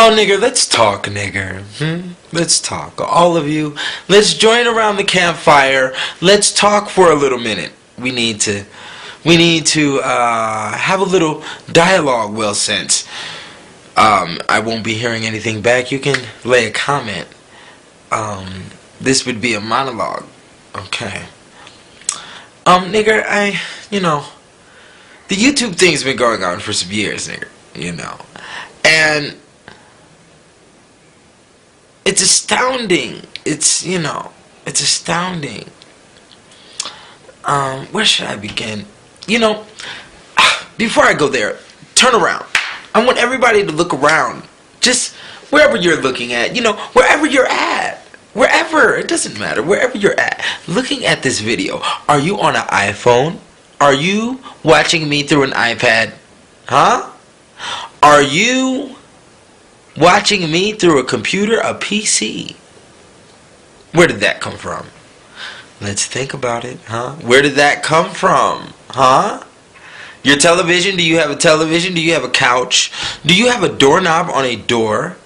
Oh, nigger, let's talk, nigger. Let's talk. All of you, let's join around the campfire. Let's talk for a little minute. We need to have a little dialogue, Will Sense. I won't be hearing anything back. You can lay a comment. This would be a monologue. Okay. Nigger, the YouTube thing's been going on for some years, nigger. And it's astounding. It's astounding. Where should I begin? Before I go there, turn around. I want everybody to look around. Just wherever you're looking at, wherever you're at. Wherever, it doesn't matter, wherever you're at. Looking at this video, are you on an iPhone? Are you watching me through an iPad? Huh? Are you watching me through a computer, a PC? Where did that come from? Let's think about it, huh? Where did that come from, huh? Your television, do you have a television? Do you have a couch? Do you have a doorknob on a door?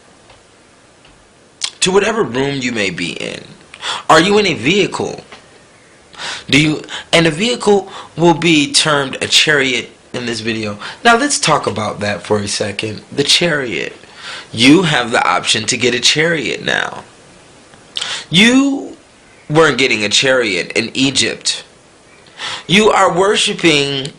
To whatever room you may be in. Are you in a vehicle? And a vehicle will be termed a chariot in this video. Now let's talk about that for a second. The chariot. You have the option to get a chariot now. You weren't getting a chariot in Egypt. You are worshiping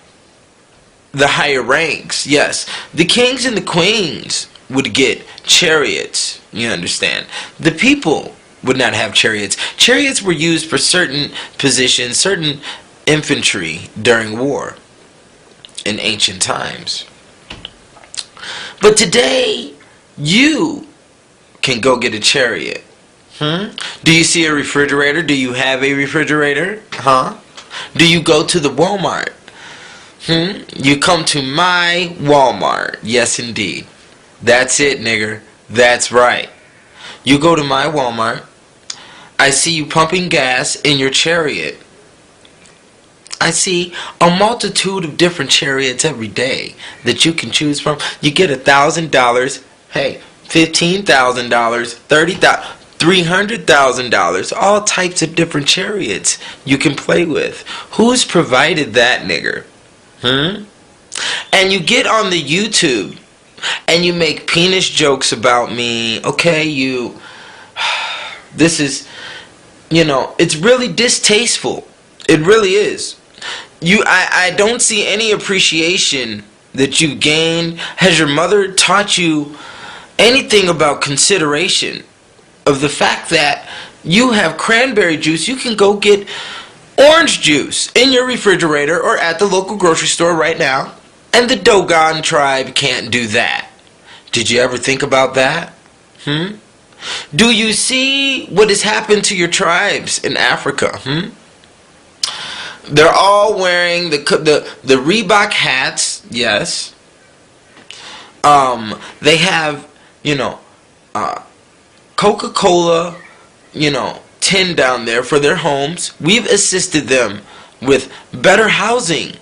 the higher ranks. Yes, the kings and the queens would get chariots. You understand? The people would not have chariots. Chariots were used for certain positions, certain infantry during war in ancient times. But today, you can go get a chariot. Do you see a refrigerator? Do you have a refrigerator? Huh? Do you go to the Walmart? You come to my Walmart. Yes, indeed. That's it, nigger. That's right. You go to my Walmart. I see you pumping gas in your chariot. I see a multitude of different chariots every day that you can choose from. You get $1,000. Hey, $15,000, $30,000, $300,000. All types of different chariots you can play with. Who's provided that, nigger? And you get on the YouTube and you make penis jokes about me. Okay, this is, it's really distasteful. It really is. I don't see any appreciation that you gained. Has your mother taught you anything about consideration of the fact that you have cranberry juice? You can go get orange juice in your refrigerator or at the local grocery store right now, and the Dogon tribe can't do that. Did you ever think about that? Do you see what has happened to your tribes in Africa? They're all wearing the Reebok hats. Yes. They have Coca-Cola tin down there for their homes. We've assisted them with better housing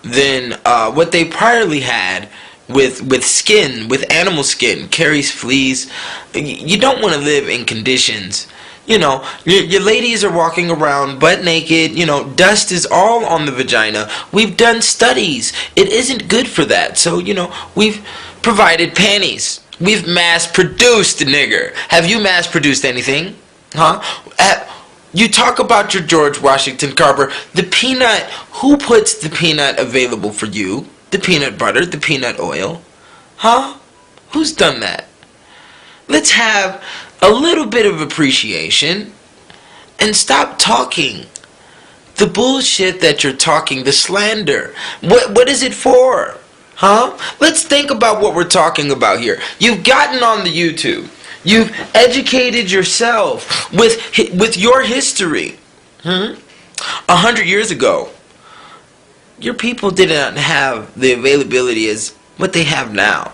than what they priorly had with skin, with animal skin, carries fleas. You don't want to live in conditions. Your ladies are walking around butt naked. Dust is all on the vagina. We've done studies. It isn't good for that. So, we've provided panties. We've mass-produced, nigger. Have you mass-produced anything? Huh? You talk about your George Washington Carver. The peanut, who puts the peanut available for you? The peanut butter, the peanut oil. Huh? Who's done that? Let's have a little bit of appreciation and stop talking the bullshit that you're talking, the slander. What is it for? Huh? Let's think about what we're talking about here. You've gotten on the YouTube. You've educated yourself with your history. 100 years ago, your people didn't have the availability as what they have now.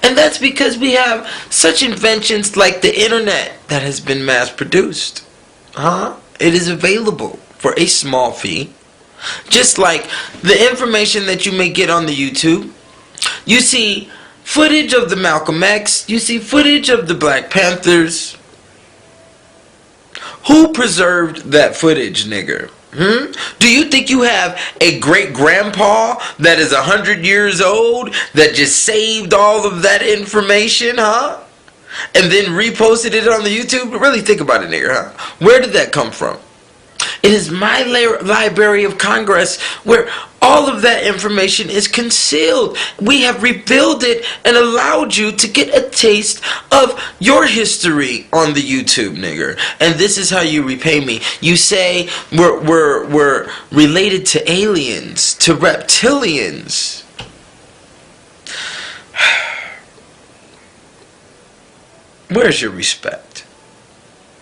And that's because we have such inventions like the internet that has been mass-produced. It is available for a small fee. Just like the information that you may get on the YouTube. You see footage of the Malcolm X. You see footage of the Black Panthers. Who preserved that footage, nigger? Do you think you have a great grandpa that is 100 years old that just saved all of that information, huh? And then reposted it on the YouTube? Really think about it, nigger, huh? Where did that come from? It is my Library of Congress where all of that information is concealed. We have revealed it and allowed you to get a taste of your history on the YouTube, nigger. And this is how you repay me. You say we're related to aliens, to reptilians. Where's your respect?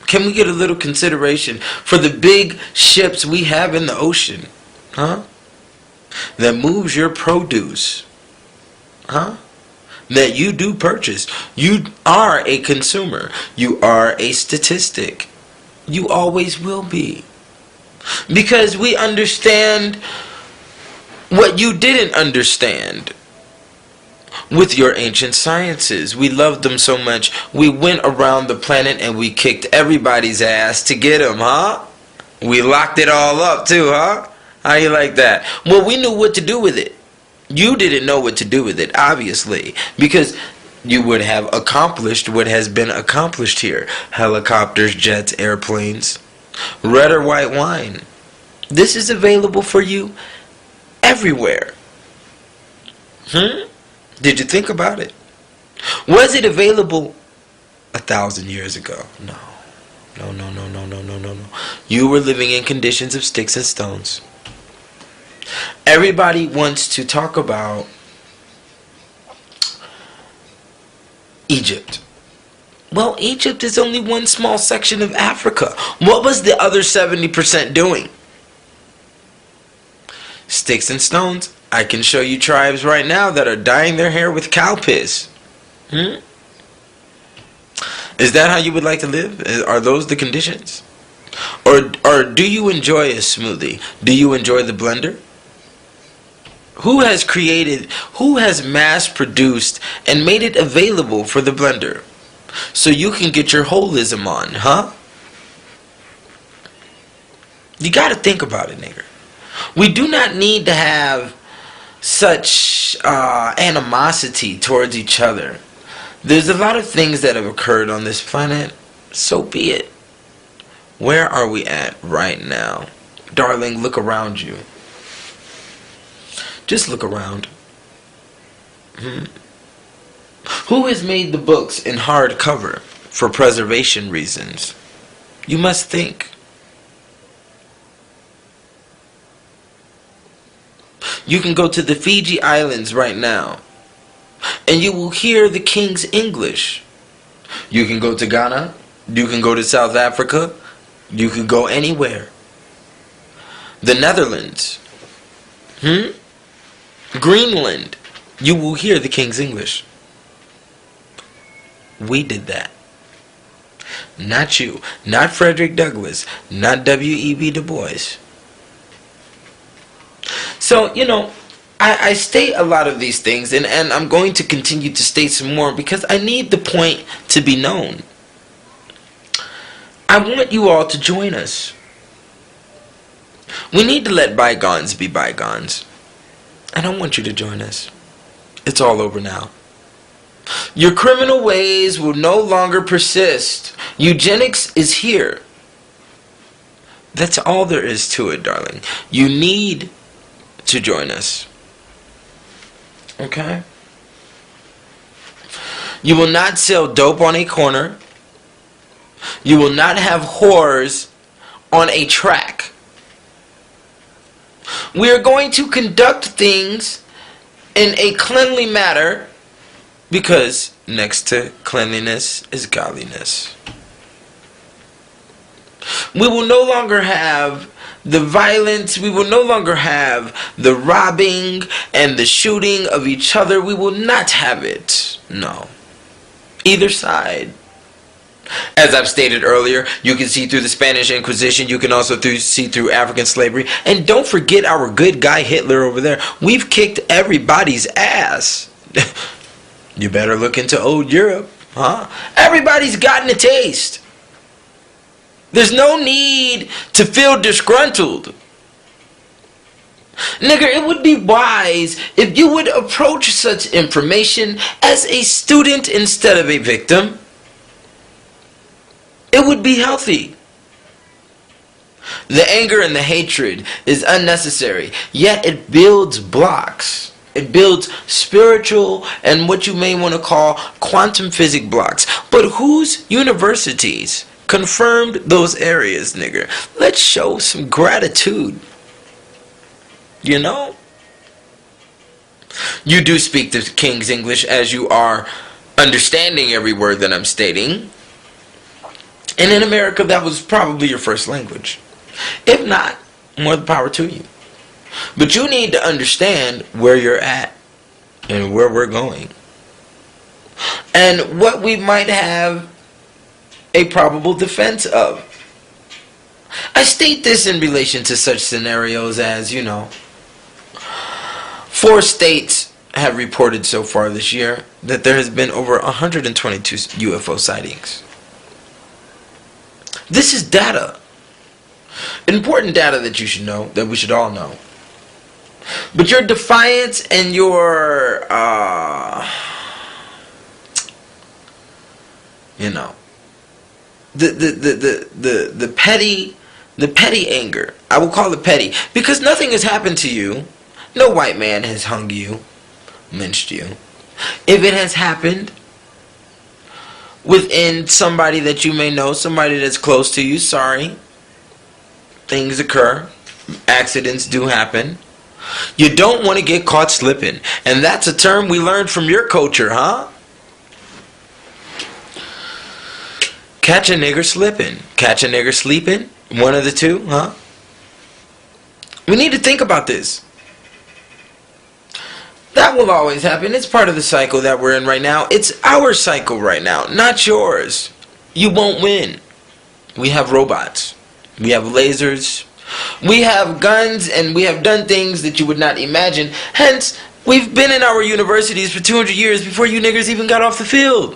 Can we get a little consideration for the big ships we have in the ocean? Huh? That moves your produce. Huh? That you do purchase. You are a consumer. You are a statistic. You always will be. Because we understand what you didn't understand. With your ancient sciences. We loved them so much, we went around the planet and we kicked everybody's ass to get them, huh? We locked it all up too, huh? How you like that? Well, we knew what to do with it. You didn't know what to do with it, obviously, because you would have accomplished what has been accomplished here. Helicopters, jets, airplanes, red or white wine. This is available for you everywhere. Did you think about it? Was it available 1,000 years ago? No. No. You were living in conditions of sticks and stones. Everybody wants to talk about Egypt. Well, Egypt is only one small section of Africa. What was the other 70% doing? Sticks and stones. I can show you tribes right now that are dyeing their hair with cow piss. Is that how you would like to live? Are those the conditions? Or do you enjoy a smoothie? Do you enjoy the blender? Who has mass produced and made it available for the blender? So you can get your holism on, huh? You gotta think about it, nigger. We do not need to have such animosity towards each other. There's a lot of things that have occurred on this planet. So be it. Where are we at right now? Darling, look around you. Just look around. Who has made the books in hardcover for preservation reasons? You must think. You can go to the Fiji Islands right now, and you will hear the King's English. You can go to Ghana. You can go to South Africa. You can go anywhere. The Netherlands. Greenland. You will hear the King's English. We did that. Not you. Not Frederick Douglass. Not W.E.B. Du Bois. So, I state a lot of these things, and I'm going to continue to state some more because I need the point to be known. I want you all to join us. We need to let bygones be bygones. And I want you to join us. It's all over now. Your criminal ways will no longer persist. Eugenics is here. That's all there is to it, darling. You need to join us. Okay? You will not sell dope on a corner. You will not have whores on a track. We are going to conduct things in a cleanly manner because next to cleanliness is godliness. We will no longer have the violence. We will no longer have the robbing and the shooting of each other. We will not have it. No. Either side. As I've stated earlier, you can see through the Spanish Inquisition. You can also see through African slavery. And don't forget our good guy Hitler over there. We've kicked everybody's ass. You better look into old Europe, huh? Everybody's gotten a taste. There's no need to feel disgruntled. Nigga, it would be wise if you would approach such information as a student instead of a victim. It would be healthy. The anger and the hatred is unnecessary, yet it builds blocks. It builds spiritual and what you may want to call quantum physics blocks. But whose universities confirmed those areas, nigga? Let's show some gratitude. You know? You do speak the King's English as you are understanding every word that I'm stating. And in America, that was probably your first language. If not, more the power to you. But you need to understand where you're at and where we're going. And what we might have a probable defense of. I state this in relation to such scenarios as, 4 states have reported so far this year that there has been over 122 UFO sightings. This is data. Important data that you should know, that we should all know. But your defiance and your, the petty anger. I will call it petty because nothing has happened to you. No white man has hung you, lynched you. If it has happened within somebody that you may know, somebody that's close to you, sorry. Things occur. Accidents do happen. You don't want to get caught slipping. And that's a term we learned from your culture, huh? Catch a nigger slipping. Catch a nigger sleeping. One of the two, huh? We need to think about this. That will always happen. It's part of the cycle that we're in right now. It's our cycle right now, not yours. You won't win. We have robots. We have lasers. We have guns, and we have done things that you would not imagine. Hence, we've been in our universities for 200 years before you niggers even got off the field.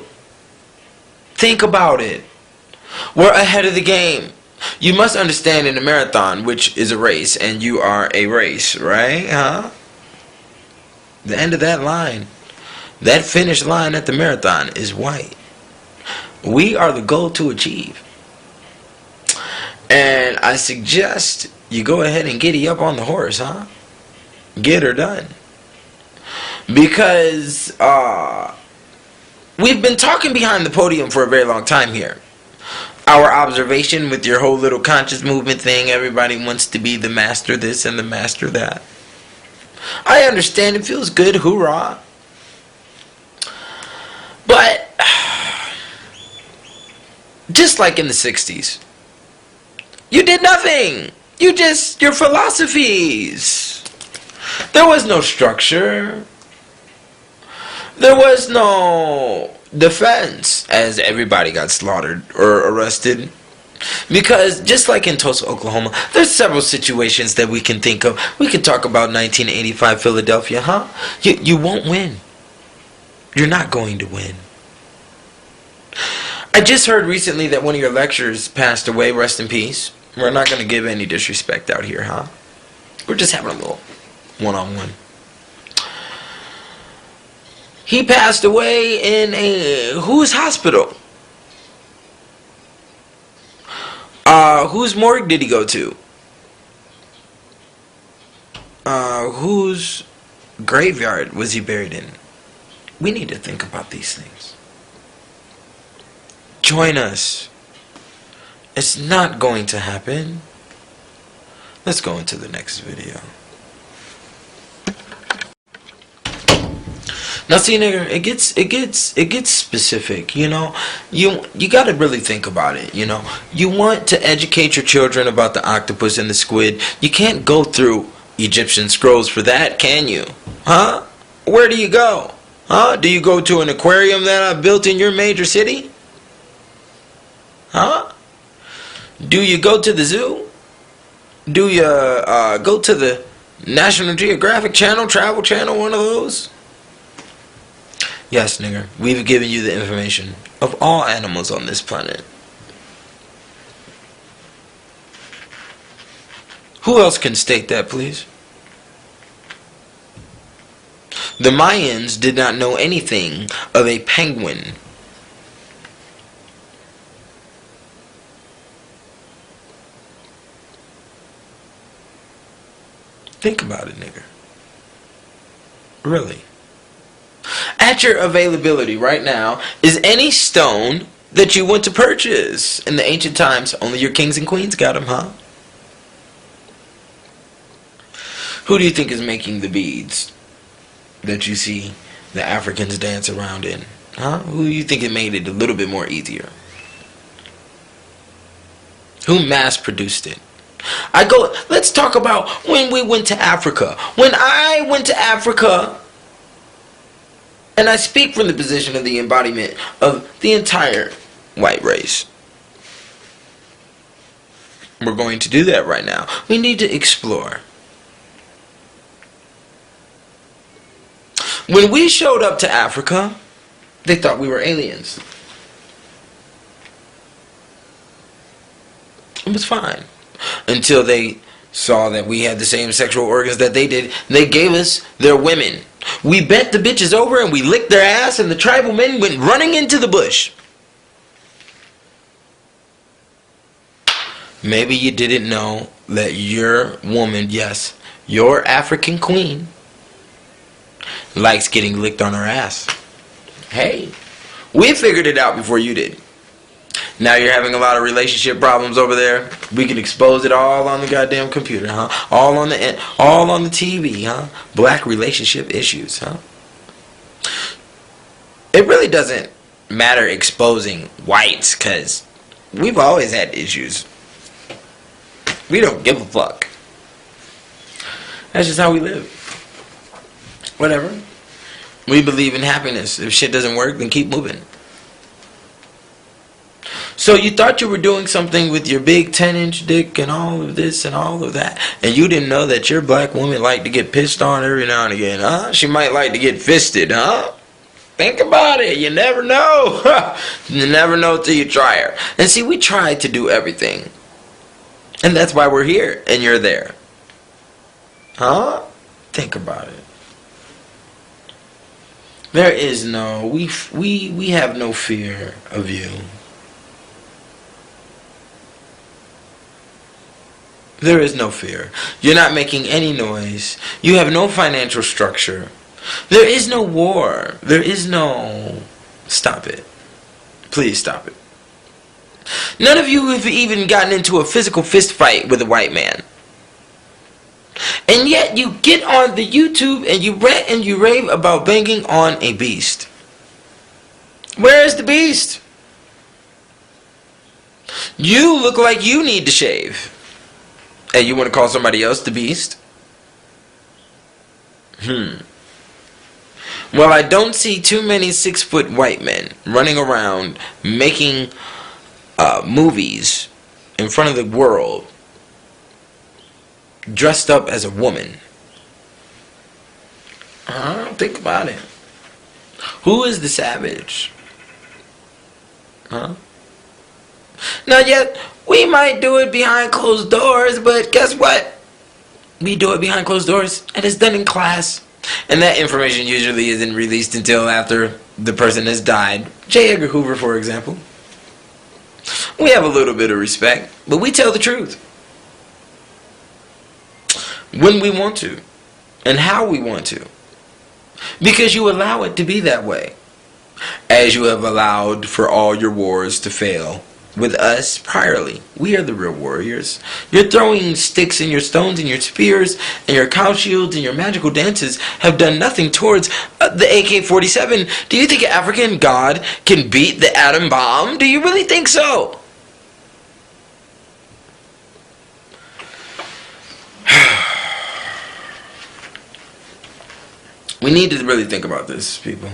Think about it. We're ahead of the game. You must understand in a marathon, which is a race, and you are a race, right? Huh? The end of that line, that finish line at the marathon is white. We are the goal to achieve. And I suggest you go ahead and giddy up on the horse, huh? Get her done. Because we've been talking behind the podium for a very long time here. Our observation with your whole little conscious movement thing, everybody wants to be the master this and the master that. I understand, it feels good, hoorah. But just like in the 60s, you did nothing. Your philosophies. There was no structure. There was no defense as everybody got slaughtered or arrested. Because just like in Tulsa, Oklahoma, there's several situations that we can think of. We can talk about 1985 Philadelphia, huh? You won't win. You're not going to win. I just heard recently that one of your lecturers passed away. Rest in peace. We're not going to give any disrespect out here, huh? We're just having a little one-on-one. He passed away in a whose hospital? Whose morgue did he go to? Whose graveyard was he buried in? We need to think about these things. Join us. It's not going to happen. Let's go into the next video. Now see, nigga, it gets specific, you got to really think about it, You want to educate your children about the octopus and the squid. You can't go through Egyptian scrolls for that, can you? Huh? Where do you go? Huh? Do you go to an aquarium that I built in your major city? Huh? Do you go to the zoo? Do you go to the National Geographic Channel, Travel Channel, one of those? Yes, nigger. We've given you the information of all animals on this planet. Who else can state that, please? The Mayans did not know anything of a penguin. Think about it, nigger. Really. At your availability right now is any stone that you want to purchase. In the ancient times, only your kings and queens got them, huh? Who do you think is making the beads that you see the Africans dance around in? Huh? Who do you think it made it a little bit more easier? Who mass produced it? Let's talk about when we went to Africa. When I went to Africa, and I speak from the position of the embodiment of the entire white race. We're going to do that right now. We need to explore. When we showed up to Africa, they thought we were aliens. It was fine. Until they saw that we had the same sexual organs that they did. They gave us their women. We bent the bitches over and we licked their ass, and the tribal men went running into the bush. Maybe you didn't know that your woman, yes, your African queen, likes getting licked on her ass. Hey, we figured it out before you did. Now you're having a lot of relationship problems over there. We can expose it all on the goddamn computer, huh? All on the TV, huh? Black relationship issues, huh? It really doesn't matter exposing whites, cause we've always had issues. We don't give a fuck. That's just how we live. Whatever. We believe in happiness. If shit doesn't work, then keep moving. So you thought you were doing something with your big 10-inch dick and all of this and all of that, and you didn't know that your black woman liked to get pissed on every now and again, huh? She might like to get fisted, huh? Think about it. You never know. You never know till you try her. And see, we tried to do everything. And that's why we're here and you're there. Huh? Think about it. There is no, we have no fear of you. There is no fear. You're not making any noise. You have no financial structure. There is no war. There is no... Stop it. Please stop it. None of you have even gotten into a physical fist fight with a white man. And yet you get on the YouTube and you rant and you rave about banging on a beast. Where is the beast? You look like you need to shave. And you want to call somebody else the beast? Well, I don't see too many 6-foot white men running around making movies in front of the world dressed up as a woman. Think about it. Who is the savage? Huh? Not yet. We might do it behind closed doors, but guess what? We do it behind closed doors, and it's done in class. And that information usually isn't released until after the person has died. J. Edgar Hoover, for example. We have a little bit of respect, but we tell the truth. When we want to, and how we want to. Because you allow it to be that way. As you have allowed for all your wars to fail. With us priorly. We are the real warriors. Your throwing sticks and your stones and your spears and your cow shields and your magical dances have done nothing towards the AK-47. Do you think an African god can beat the atom bomb? Do you really think so? We need to really think about this, people.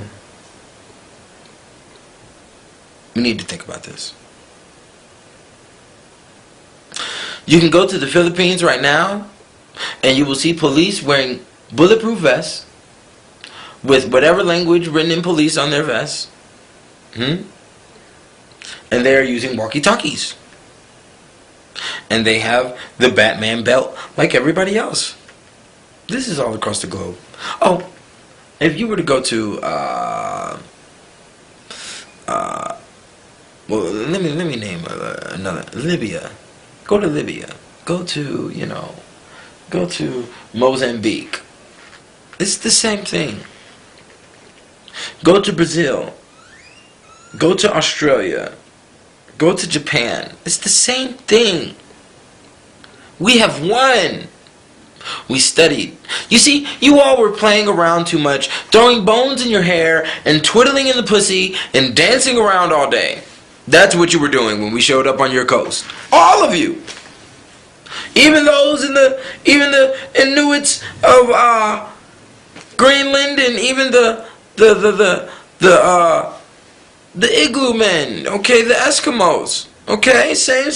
We need to think about this. You can go to the Philippines right now, and you will see police wearing bulletproof vests, with whatever language written in police on their vests. And they are using walkie-talkies. And they have the Batman belt like everybody else. This is all across the globe. Oh, if you were to go to well, let me name another. Libya. Go to Libya. Go to, go to Mozambique. It's the same thing. Go to Brazil. Go to Australia. Go to Japan. It's the same thing. We have won. We studied. You see, you all were playing around too much, throwing bones in your hair and twiddling in the pussy and dancing around all day. That's what you were doing when we showed up on your coast. All of you. Even those in the Inuits of Greenland, and even the igloo men, okay, the Eskimos, okay, same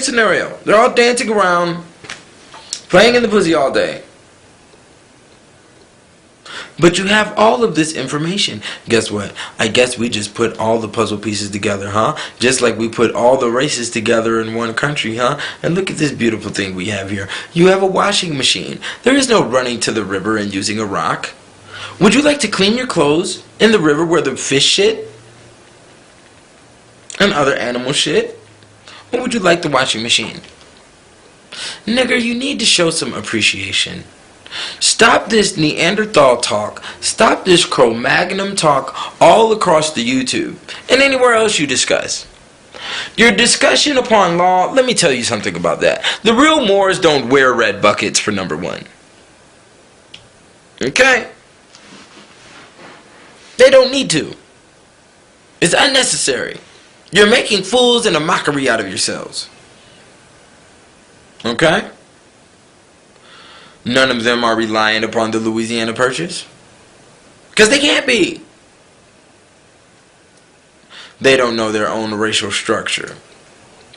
scenario. They're all dancing around, playing in the pussy all day. But you have all of this information. Guess what? I guess we just put all the puzzle pieces together, huh? Just like we put all the races together in one country, huh? And look at this beautiful thing we have here. You have a washing machine. There is no running to the river and using a rock. Would you like to clean your clothes in the river where the fish shit and other animal shit? Or would you like the washing machine? Nigger, you need to show some appreciation. Stop this Neanderthal talk. Stop this Cro-Magnon talk all across the YouTube and anywhere else you discuss. Your discussion upon law, let me tell you something about that. The real Moors don't wear red buckets, for number one. Okay? They don't need to. It's unnecessary. You're making fools and a mockery out of yourselves. Okay? None of them are reliant upon the Louisiana Purchase. Because they can't be. They don't know their own racial structure.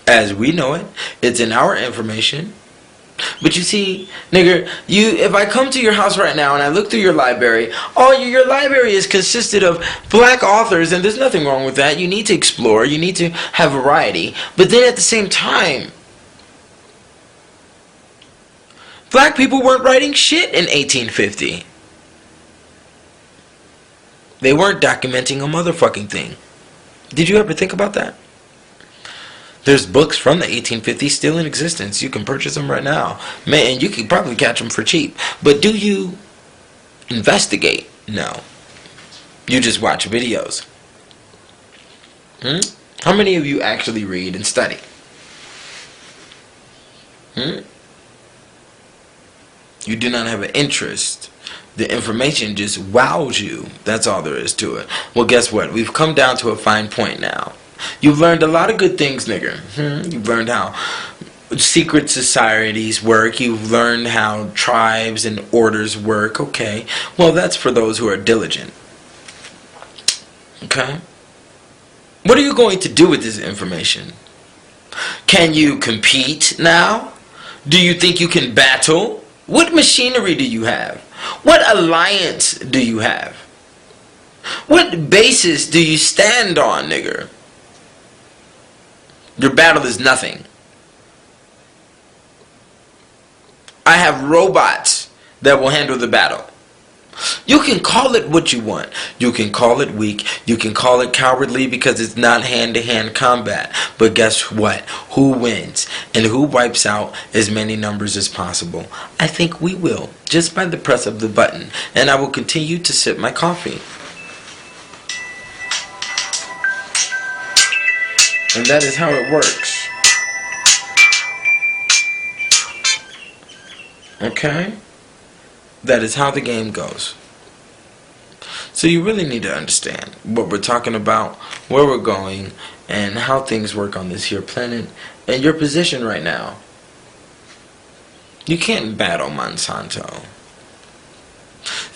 As we know it, it's in our information. But you see, nigger, if I come to your house right now and I look through your library, your library is consisted of black authors, and there's nothing wrong with that. You need to explore, you need to have variety. But then at the same time, black people weren't writing shit in 1850. They weren't documenting a motherfucking thing. Did you ever think about that? There's books from the 1850s still in existence. You can purchase them right now. Man, you can probably catch them for cheap. But do you investigate? No. You just watch videos. How many of you actually read and study? You do not have an interest. The information just wows you. That's all there is to it. Well, guess what? We've come down to a fine point now. You've learned a lot of good things, nigger. You've learned how secret societies work. You've learned how tribes and orders work. Okay. Well, that's for those who are diligent. Okay. What are you going to do with this information? Can you compete now? Do you think you can battle? What machinery do you have? What alliance do you have? What basis do you stand on, nigger? Your battle is nothing. I have robots that will handle the battle. You can call it what you want. You can call it weak. You can call it cowardly because it's not hand-to-hand combat. But guess what? Who wins and who wipes out as many numbers as possible? I think we will, just by the press of the button. And I will continue to sip my coffee. And that is how it works. Okay? That is how the game goes. So you really need to understand what we're talking about, where we're going, and how things work on this here planet, and your position right now. You can't battle Monsanto.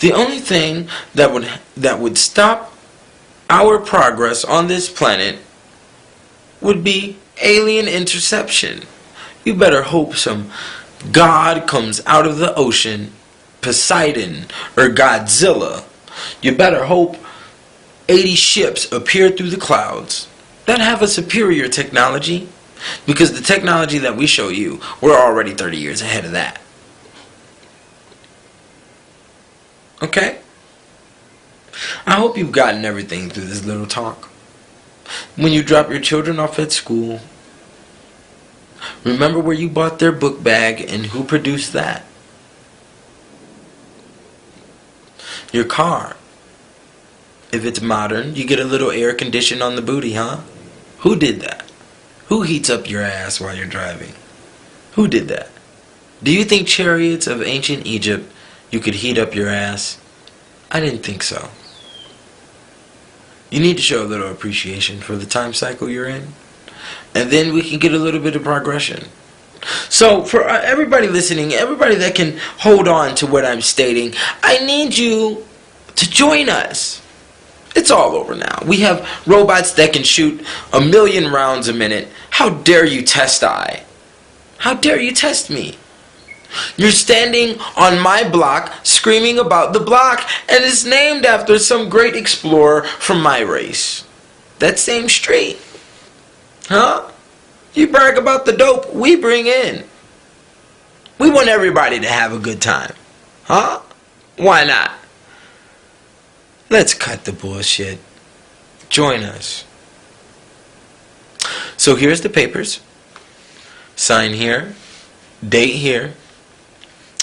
The only thing that would stop our progress on this planet would be alien interception. You better hope some God comes out of the ocean, Poseidon or Godzilla, You better hope 80 ships appear through the clouds that have a superior technology, because the technology that we show you, we're already 30 years ahead of that. Okay? I hope you've gotten everything through this little talk. When you drop your children off at school, remember where you bought their book bag and who produced that. Your car, if it's modern, you get a little air condition on the booty, huh? Who did that? Who heats up your ass while you're driving? Who did that? Do you think chariots of ancient Egypt, you could heat up your ass? I didn't think so. You need to show a little appreciation for the time cycle you're in. And then we can get a little bit of progression. So for everybody listening, everybody that can hold on to what I'm stating, I need you to join us. It's all over now. We have robots that can shoot 1 million rounds a minute. How dare you test I? How dare you test me? You're standing on my block screaming about the block, and it's named after some great explorer from my race. That same street. Huh? You brag about the dope we bring in. We want everybody to have a good time. Huh? Why not? Let's cut the bullshit. Join us. So here's the papers. Sign here. Date here.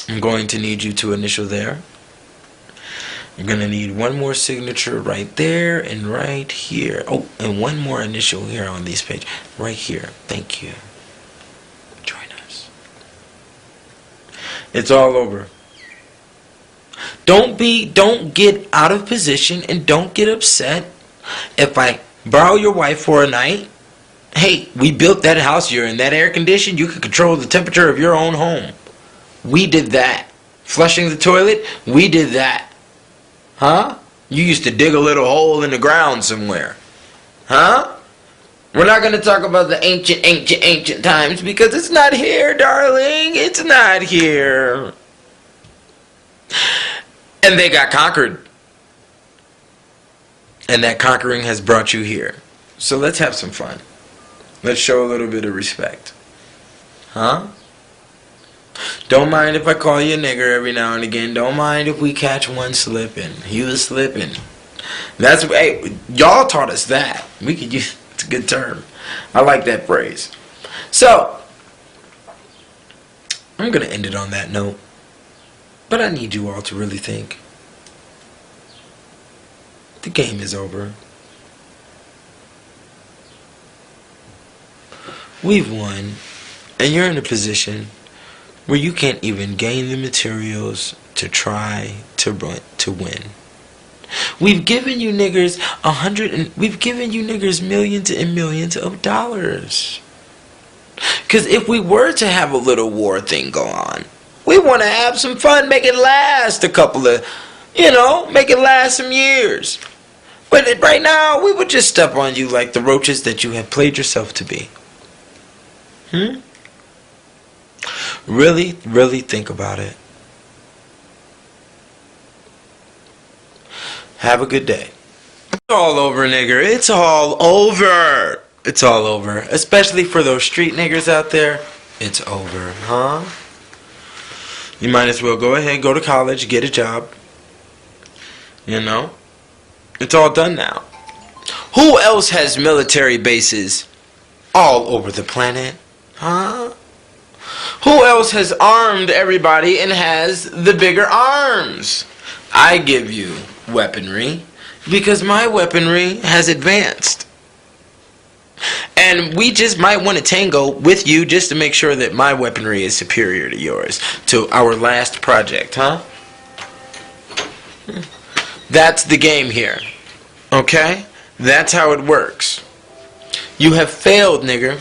I'm going to need you to initial there. You're going to need one more signature right there and right here. Oh, and one more initial here on this page. Right here. Thank you. Join us. It's all over. Don't get out of position and don't get upset if I borrow your wife for a night. Hey, we built that house you're in, that air conditioned, you can control the temperature of your own home. We did that. Flushing the toilet, we did that. Huh? You used to dig a little hole in the ground somewhere. Huh? We're not going to talk about the ancient times because it's not here, darling. It's not here. And they got conquered. And that conquering has brought you here. So let's have some fun. Let's show a little bit of respect. Huh? Don't mind if I call you a nigger every now and again. Don't mind if we catch one slipping. He was slipping. That's, hey, y'all taught us that. We could use, it's a good term. I like that phrase. So, I'm going to end it on that note. But I need you all to really think. The game is over. We've won. And you're in a position where you can't even gain the materials to try to win. We've given you niggers we've given you niggers millions and millions of dollars. Because if we were to have a little war thing go on, we want to have some fun, make it last a couple of, make it last some years. But right now, we would just step on you like the roaches that you have played yourself to be. Really, really think about it. Have a good day. It's all over, nigger. It's all over. It's all over. Especially for those street niggers out there. It's over, huh? You might as well go ahead, go to college, get a job. It's all done now. Who else has military bases all over the planet? Huh? Who else has armed everybody and has the bigger arms? I give you weaponry because my weaponry has advanced. And we just might want to tango with you just to make sure that my weaponry is superior to yours, to our last project, huh? That's the game here. Okay? That's how it works. You have failed, nigger.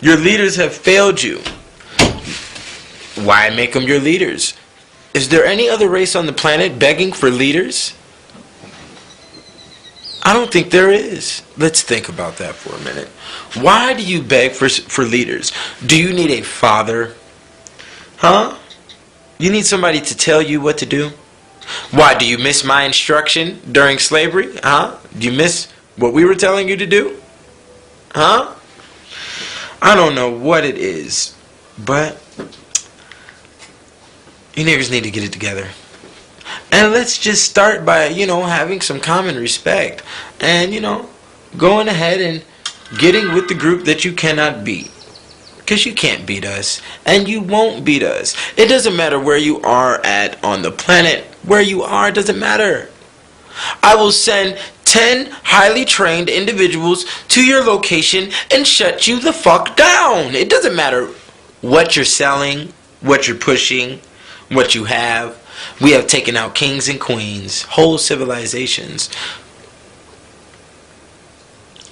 Your leaders have failed you. Why make them your leaders? Is there any other race on the planet begging for leaders? I don't think there is. Let's think about that for a minute. Why do you beg for leaders? Do you need a father? Huh? You need somebody to tell you what to do? Why, do you miss my instruction during slavery? Huh? Do you miss what we were telling you to do? Huh? I don't know what it is, but you niggers need to get it together. And let's just start by, having some common respect. And, going ahead and getting with the group that you cannot beat. Because you can't beat us. And you won't beat us. It doesn't matter where you are at on the planet. Where you are, it doesn't matter. I will send 10 highly trained individuals to your location and shut you the fuck down. It doesn't matter what you're selling, what you're pushing, what you have. We have taken out kings and queens, whole civilizations.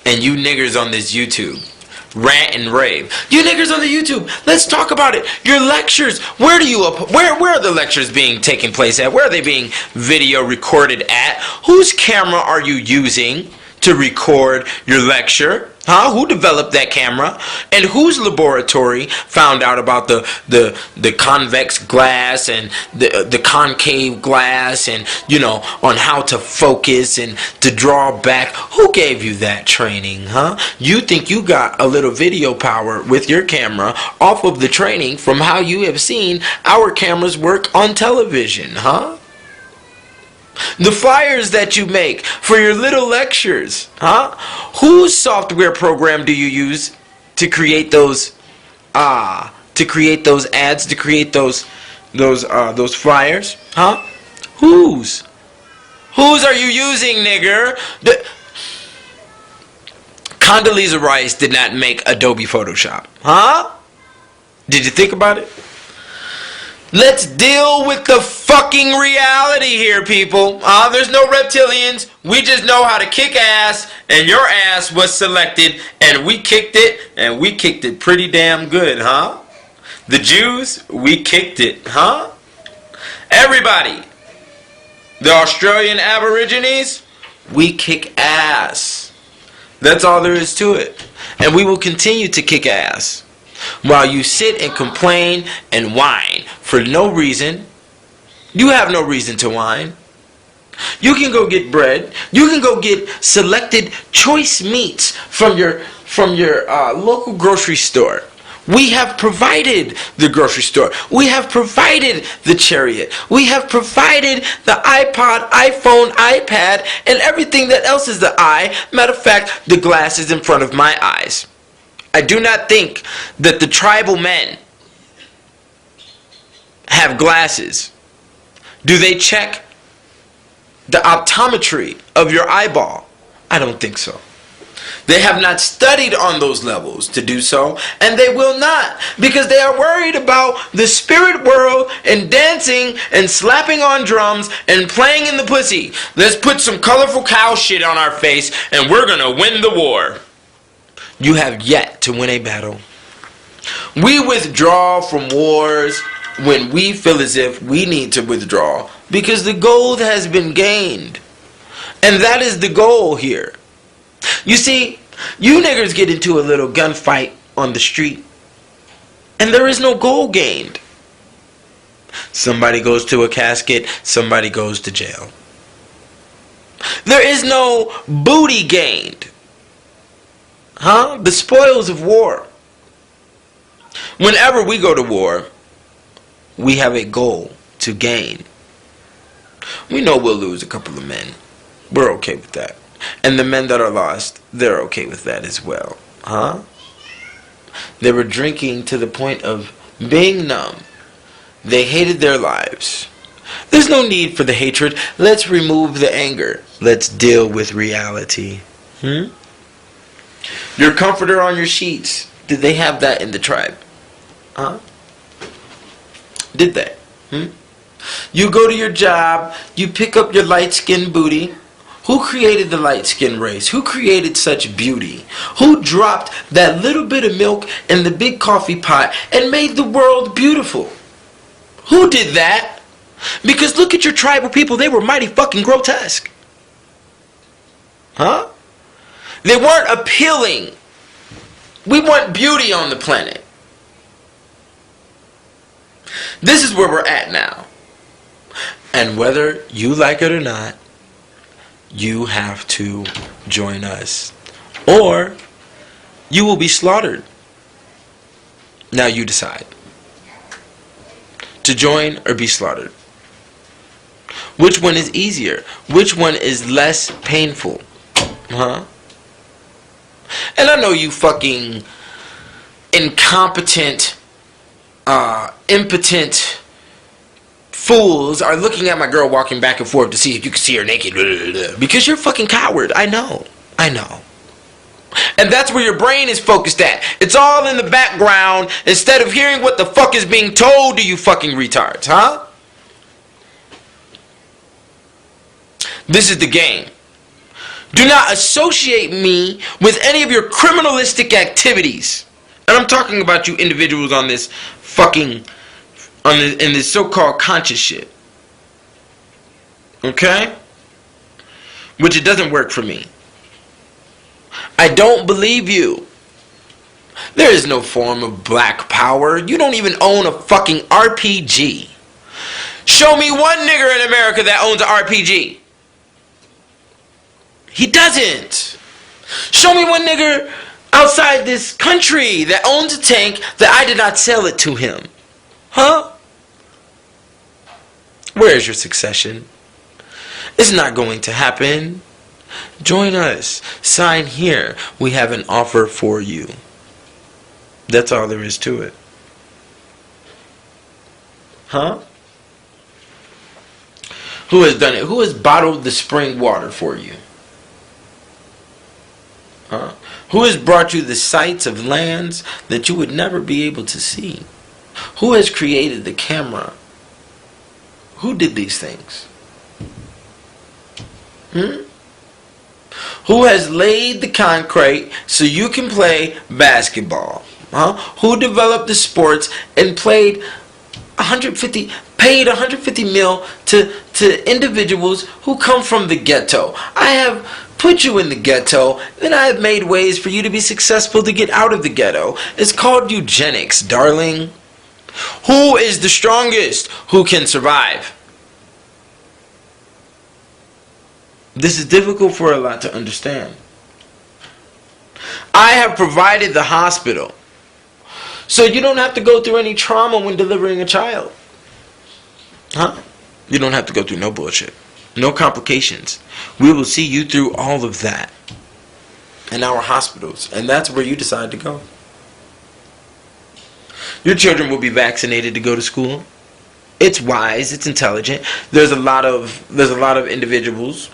And you niggers on this YouTube rant and rave. You niggers on the YouTube, let's talk about it. Your lectures, where are the lectures being taken place at? Where are they being video recorded at? Whose camera are you using to record your lecture? Huh? Who developed that camera? And whose laboratory found out about the convex glass and the concave glass and, on how to focus and to draw back? Who gave you that training, huh? You think you got a little video power with your camera off of the training from how you have seen our cameras work on television, huh? The flyers that you make for your little lectures, huh? Whose software program do you use to create those ads, to create those flyers, huh? Whose are you using, nigger? Condoleezza Rice did not make Adobe Photoshop, huh? Did you think about it? Let's deal with the fucking reality here, people. There's no reptilians. We just know how to kick ass, and your ass was selected, and we kicked it pretty damn good, huh? The Jews, we kicked it, huh? Everybody. The Australian Aborigines, we kick ass. That's all there is to it. And we will continue to kick ass. While you sit and complain and whine for no reason. You have no reason to whine. You can go get bread. You can go get selected choice meats from your local grocery store. We have provided the grocery store. We have provided the chariot. We have provided the iPod, iPhone, iPad, and everything that else is the eye. Matter of fact, the glass is in front of my eyes. I do not think that the tribal men have glasses. Do they check the optometry of your eyeball? I don't think so. They have not studied on those levels to do so, and they will not, because they are worried about the spirit world and dancing and slapping on drums and playing in the pussy. Let's put some colorful cow shit on our face and we're gonna win the war. You have yet to win a battle. We withdraw from wars when we feel as if we need to withdraw because the gold has been gained. And that is the goal here. You see, you niggers get into a little gunfight on the street and there is no gold gained. Somebody goes to a casket, somebody goes to jail. There is no booty gained. Huh? The spoils of war. Whenever we go to war, we have a goal to gain. We know we'll lose a couple of men. We're okay with that. And the men that are lost, they're okay with that as well. Huh? They were drinking to the point of being numb. They hated their lives. There's no need for the hatred. Let's remove the anger. Let's deal with reality. Your comforter on your sheets, did they have that in the tribe? Huh? Did they? You go to your job, you pick up your light-skinned booty. Who created the light-skinned race? Who created such beauty? Who dropped that little bit of milk in the big coffee pot and made the world beautiful? Who did that? Because look at your tribal people, they were mighty fucking grotesque. Huh? They weren't appealing. We want beauty on the planet. This is where we're at now. And whether you like it or not, you have to join us. Or you will be slaughtered. Now you decide. To join or be slaughtered. Which one is easier? Which one is less painful? Huh? And I know you fucking incompetent, impotent fools are looking at my girl walking back and forth to see if you can see her naked. Because you're a fucking coward. I know. And that's where your brain is focused at. It's all in the background instead of hearing what the fuck is being told to you fucking retards, huh? This is the game. Do not associate me with any of your criminalistic activities. And I'm talking about you individuals on this fucking, in this so-called conscious shit. Okay? Which it doesn't work for me. I don't believe you. There is no form of black power. You don't even own a fucking RPG. Show me one nigger in America that owns an RPG. He doesn't. Show me one nigger outside this country that owns a tank that I did not sell it to him. Huh? Where is your succession? It's not going to happen. Join us. Sign here. We have an offer for you. That's all there is to it. Huh? Who has done it? Who has bottled the spring water for you? Huh? Who has brought you the sights of lands that you would never be able to see? Who has created the camera? Who did these things? Who has laid the concrete so you can play basketball? Huh? Who developed the sports and paid 150 mil to individuals who come from the ghetto? I have put you in the ghetto, then I have made ways for you to be successful to get out of the ghetto. It's called eugenics, darling. Who is the strongest? Who can survive? This is difficult for a lot to understand. I have provided the hospital, so you don't have to go through any trauma when delivering a child. Huh? You don't have to go through no bullshit. No complications. We will see you through all of that in our hospitals. And that's where you decide to go. Your children will be vaccinated to go to school. It's wise. It's intelligent. There's a lot of individuals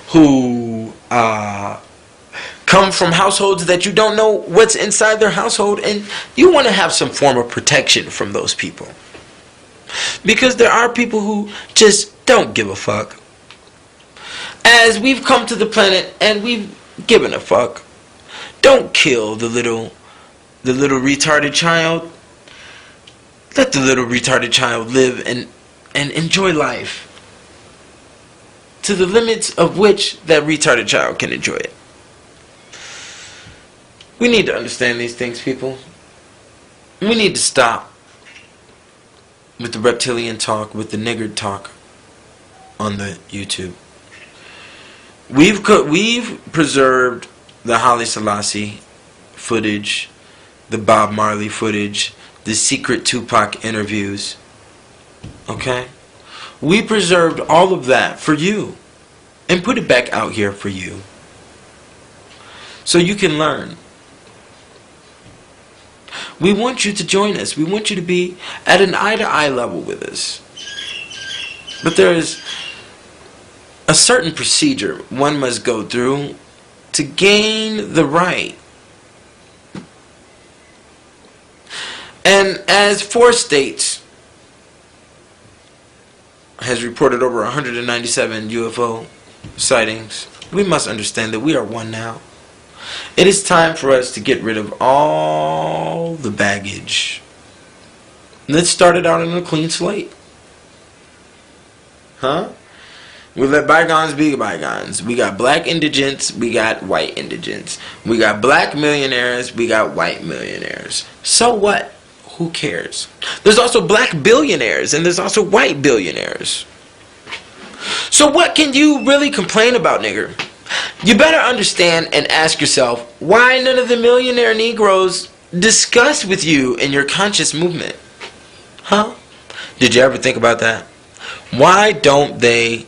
who come from households that you don't know what's inside their household, and you want to have some form of protection from those people. Because there are people who just don't give a fuck. As we've come to the planet and we've given a fuck. Don't kill the little retarded child. Let the little retarded child live and enjoy life to the limits of which that retarded child can enjoy it. We need to understand these things, people. We need to stop with the reptilian talk, with the niggard talk on the YouTube. We've preserved the Haile Selassie footage, the Bob Marley footage, the secret Tupac interviews. Okay? We preserved all of that for you and put it back out here for you so you can learn. We want you to join us. We want you to be at an eye-to-eye level with us. But there is a certain procedure one must go through to gain the right. And as 4 states has reported over 197 UFO sightings, we must understand that we are one now. It is time for us to get rid of all the baggage. Let's start it out on a clean slate. Huh? We let bygones be bygones. We got black indigents, we got white indigents. We got black millionaires, we got white millionaires. So what? Who cares? There's also black billionaires and there's also white billionaires. So what can you really complain about, nigger? You better understand and ask yourself why none of the millionaire Negroes discuss with you in your conscious movement. Huh? Did you ever think about that? Why don't they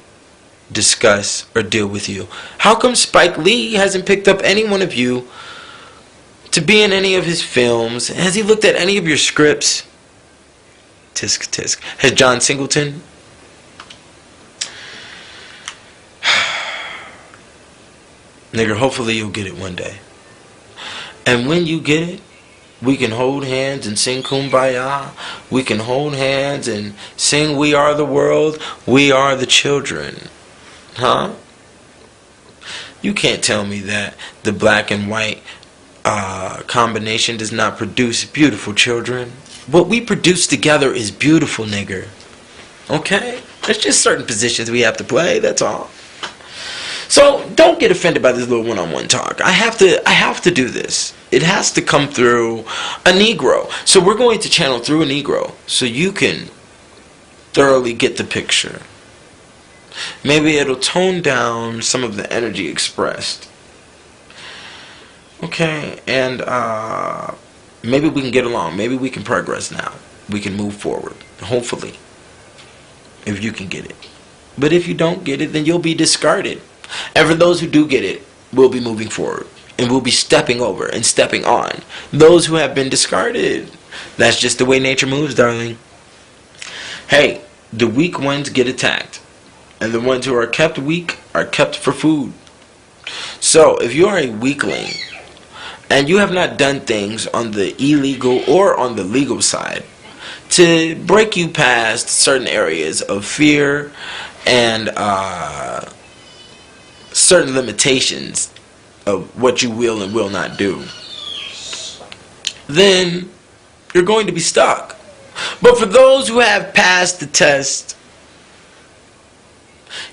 discuss or deal with you? How come Spike Lee hasn't picked up any one of you to be in any of his films? Has he looked at any of your scripts? Tisk tisk. Has John Singleton? Nigger, hopefully you'll get it one day. And when you get it, we can hold hands and sing Kumbaya. We can hold hands and sing We Are the World, We Are the Children. Huh? You can't tell me that the black and white combination does not produce beautiful children. What we produce together is beautiful, nigger. Okay? There's just certain positions we have to play, that's all. So don't get offended by this little one-on-one talk. I have to do this. It has to come through a Negro. So we're going to channel through a Negro so you can thoroughly get the picture. Maybe it'll tone down some of the energy expressed. Okay, and maybe we can get along. Maybe we can progress now. We can move forward. Hopefully. If you can get it. But if you don't get it, then you'll be discarded. And for those who do get it, we'll be moving forward. And we'll be stepping over and stepping on those who have been discarded. That's just the way nature moves, darling. Hey, the weak ones get attacked. And the ones who are kept weak are kept for food. So, if you are a weakling, and you have not done things on the illegal or on the legal side to break you past certain areas of fear and certain limitations of what you will and will not do, then you're going to be stuck. But for those who have passed the test,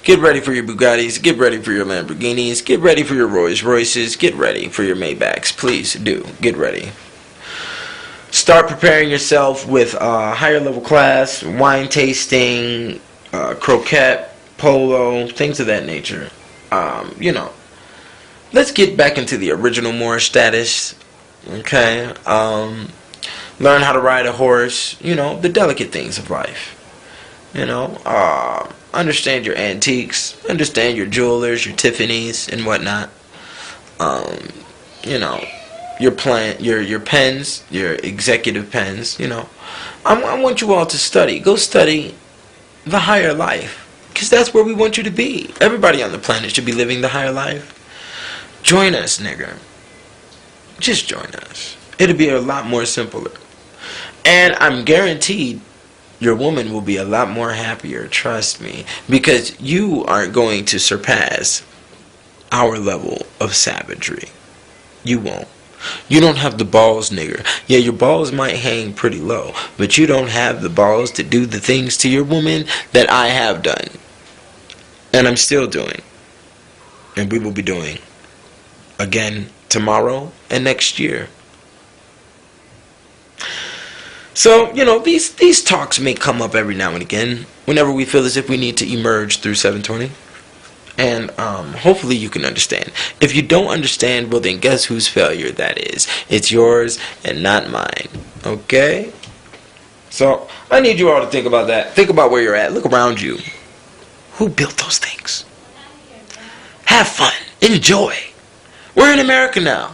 get ready for your Bugattis, get ready for your Lamborghinis, get ready for your Rolls Royces, get ready for your Maybachs. Please do, get ready. Start preparing yourself with higher level class, wine tasting, croquette, polo, things of that nature. Let's get back into the original Moorish status. Okay, learn how to ride a horse. The delicate things of life. Understand your antiques, understand your jewelers, your Tiffany's and whatnot. Your pens, your executive pens. I want you all to study. Go study the higher life. Because that's where we want you to be. Everybody on the planet should be living the higher life. Join us, nigger. Just join us. It'll be a lot more simpler. And I'm guaranteed your woman will be a lot more happier, trust me. Because you aren't going to surpass our level of savagery. You won't. You don't have the balls, nigger. Yeah, your balls might hang pretty low, but you don't have the balls to do the things to your woman that I have done. And I'm still doing. And we will be doing again tomorrow and next year. So, these talks may come up every now and again whenever we feel as if we need to emerge through 720. And hopefully you can understand. If you don't understand, well then guess whose failure that is. It's yours and not mine. Okay? So, I need you all to think about that. Think about where you're at. Look around you. Who built those things? Have fun. Enjoy. We're in America now.